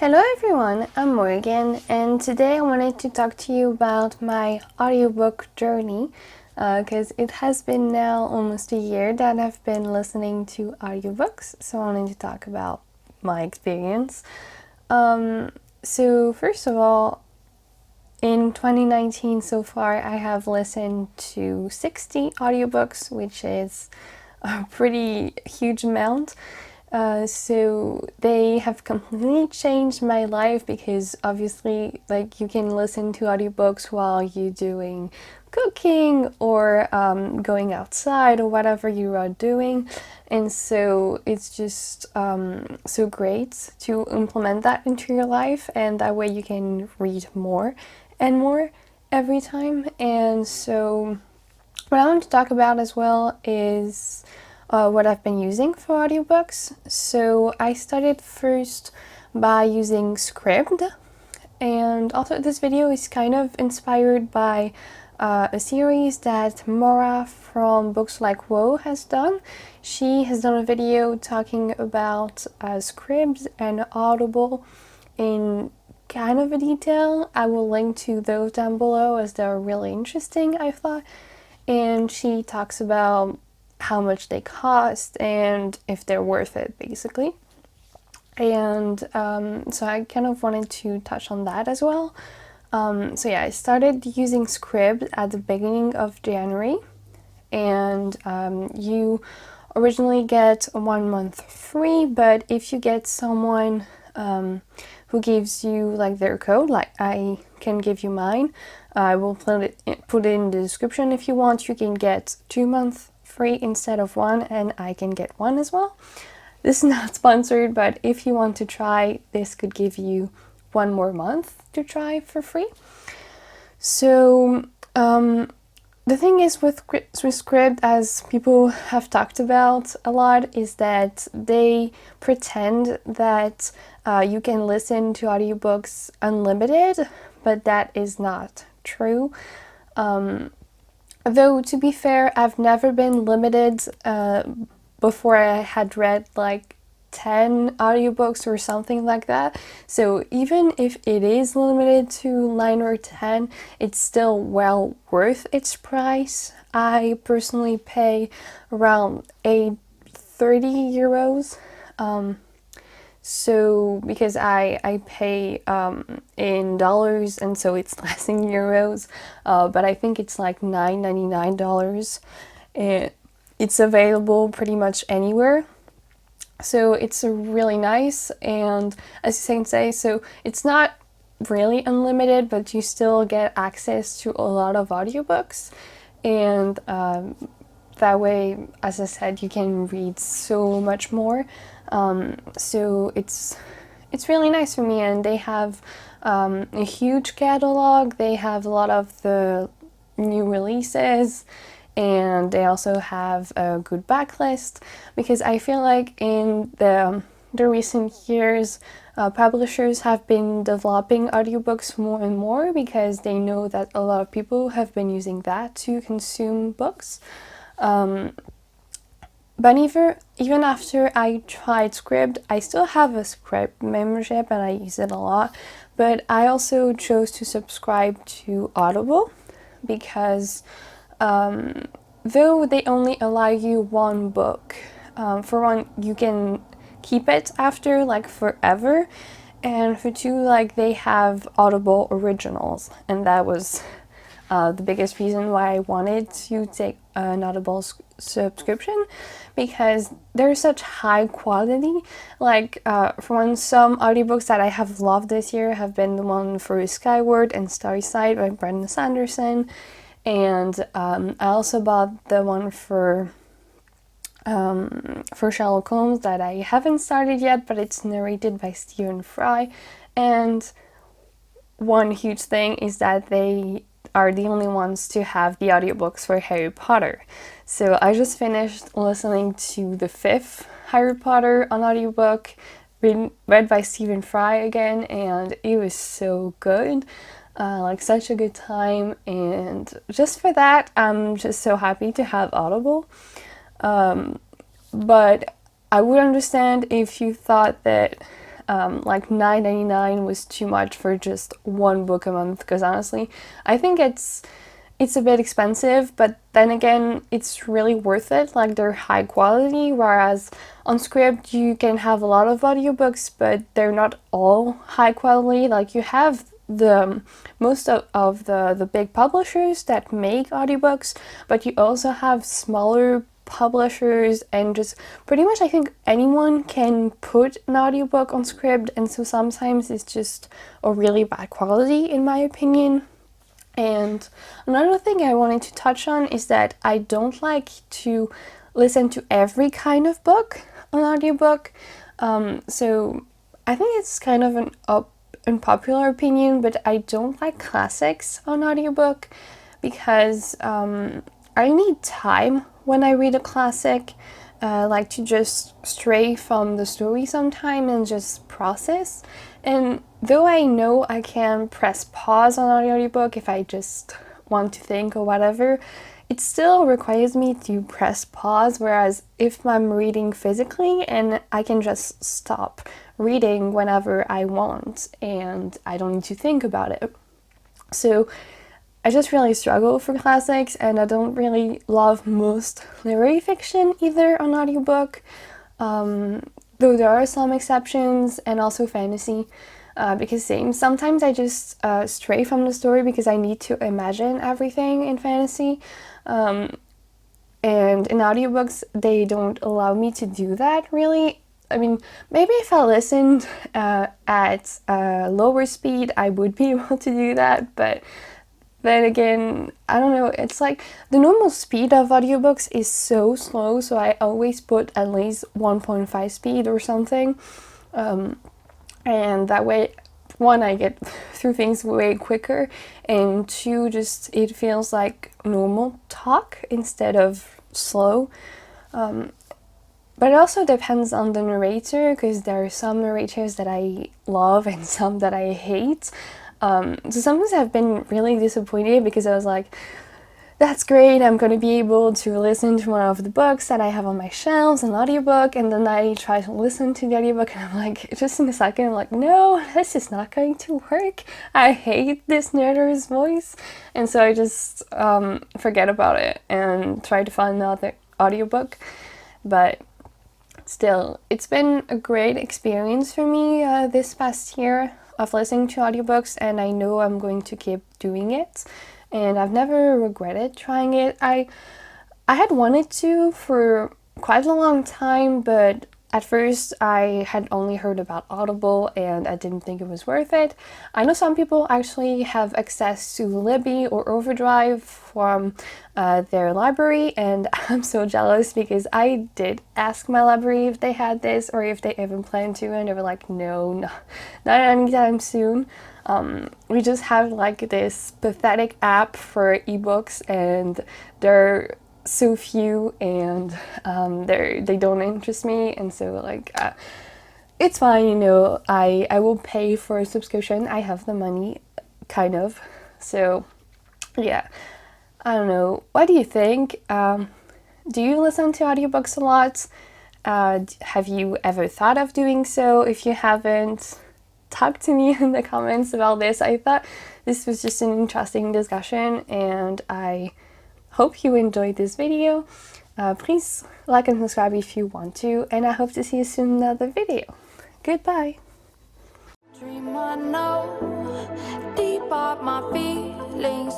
Hello everyone, I'm Morgan, and today I wanted to talk to you about my audiobook journey because it has been now almost a year that I've been listening to audiobooks, so I wanted to talk about my experience. So first of all, in 2019 so far, I have listened to 60 audiobooks, which is a pretty huge amount. So they have completely changed my life because obviously, like, you can listen to audiobooks while you're doing cooking or going outside or whatever you are doing. And so it's just so great to implement that into your life, and that way you can read more and more every time. And so what I want to talk about as well is what I've been using for audiobooks. So I started first by using Scribd, and also this video is kind of inspired by a series that Mora from Bookslikewhoa has done. She has done a video talking about Scribd and Audible in kind of a detail. I will link to those down below as they're really interesting, I thought. And she talks about how much they cost and if they're worth it, basically. And so I kind of wanted to touch on that as well. So yeah, I started using Scribd at the beginning of January, and you originally get 1 month free, but if you get someone who gives you like their code, like I can give you mine, I will put it in the description if you want. You can get 2 months free instead of 1, and I can get 1 as well. This is not sponsored, but if you want to try, this could give you 1 more month to try for free. So the thing is with Scribd, as people have talked about a lot, is that they pretend that you can listen to audiobooks unlimited, but that is not true. Though, to be fair, I've never been limited before. I had read like 10 audiobooks or something like that. So even if it is limited to 9 or 10, it's still well worth its price. I personally pay around 30 euros. So because I pay in dollars, and so it's less in euros, but I think it's like $9.99. It's available pretty much anywhere, so it's really nice. And as you can say, so it's not really unlimited, but you still get access to a lot of audiobooks, and that way, as I said, you can read so much more. So it's really nice for me, and they have a huge catalog. They have a lot of the new releases, and they also have a good backlist, because I feel like in the recent years, publishers have been developing audiobooks more and more because they know that a lot of people have been using that to consume books. But even after I tried Scribd, I still have a Scribd membership and I use it a lot. But I also chose to subscribe to Audible because though they only allow you 1 book, for 1, you can keep it after like forever. And for 2, like, they have Audible originals, and that was the biggest reason why I wanted to take an Audible subscription, because they're such high quality. Like, for one, some audiobooks that I have loved this year have been the one for Skyward and Starry Side by Brandon Sanderson, and I also bought the one for Sherlock Holmes that I haven't started yet, but it's narrated by Stephen Fry. And one huge thing is that they are the only ones to have the audiobooks for Harry Potter. So I just finished listening to the 5th Harry Potter on audiobook, read by Stephen Fry again, and it was so good. Like, such a good time, and just for that, I'm just so happy to have Audible. But I would understand if you thought that like $9.99 was too much for just one book a month, because honestly, I think it's a bit expensive, but then again, it's really worth it. Like, they're high quality, whereas on Scribd you can have a lot of audiobooks, but they're not all high quality. Like, you have the most of the big publishers that make audiobooks, but you also have smaller publishers, and just pretty much I think anyone can put an audiobook on Scribd, and so sometimes it's just a really bad quality in my opinion. And another thing I wanted to touch on is that I don't like to listen to every kind of book on audiobook. So I think it's kind of an unpopular opinion, but I don't like classics on audiobook because I need time when I read a classic. Like to just stray from the story sometime and just process. And though I know I can press pause on an audiobook if I just want to think or whatever, it still requires me to press pause, whereas if I'm reading physically, and I can just stop reading whenever I want and I don't need to think about it. So I just really struggle for classics, and I don't really love most literary fiction either on audiobook, though there are some exceptions, and also fantasy, because sometimes I just stray from the story because I need to imagine everything in fantasy, and in audiobooks they don't allow me to do that really. I mean, maybe if I listened at lower speed I would be able to do that, but then again, I don't know, it's like the normal speed of audiobooks is so slow, so I always put at least 1.5 speed or something. And that way, one, I get through things way quicker, and two, just it feels like normal talk instead of slow. But it also depends on the narrator, because there are some narrators that I love and some that I hate. So sometimes I've been really disappointed because I was like, that's great, I'm going to be able to listen to one of the books that I have on my shelves, an audiobook, and then I try to listen to the audiobook and I'm like, just in a second, I'm like, no, this is not going to work. I hate this narrator's voice. And so I just forget about it and try to find another audiobook. But still, it's been a great experience for me this past year of listening to audiobooks, and I know I'm going to keep doing it, and I've never regretted trying it. I had wanted to for quite a long time, but at first I had only heard about Audible and I didn't think it was worth it. I know some people actually have access to Libby or Overdrive from their library, and I'm so jealous because I did ask my library if they had this or if they even planned to, and they were like, no, not anytime soon. We just have like this pathetic app for ebooks, and they're so few, and they don't interest me, and so like it's fine, you know, I will pay for a subscription. I have the money, kind of. So yeah, I don't know, what do you think? Do you listen to audiobooks a lot? Have you ever thought of doing so? If you haven't, talk to me in the comments about this. I thought this was just an interesting discussion, and I hope you enjoyed this video. Please like and subscribe if you want to, and I hope to see you soon in another video. Goodbye! Dream I know, deep up my feelings.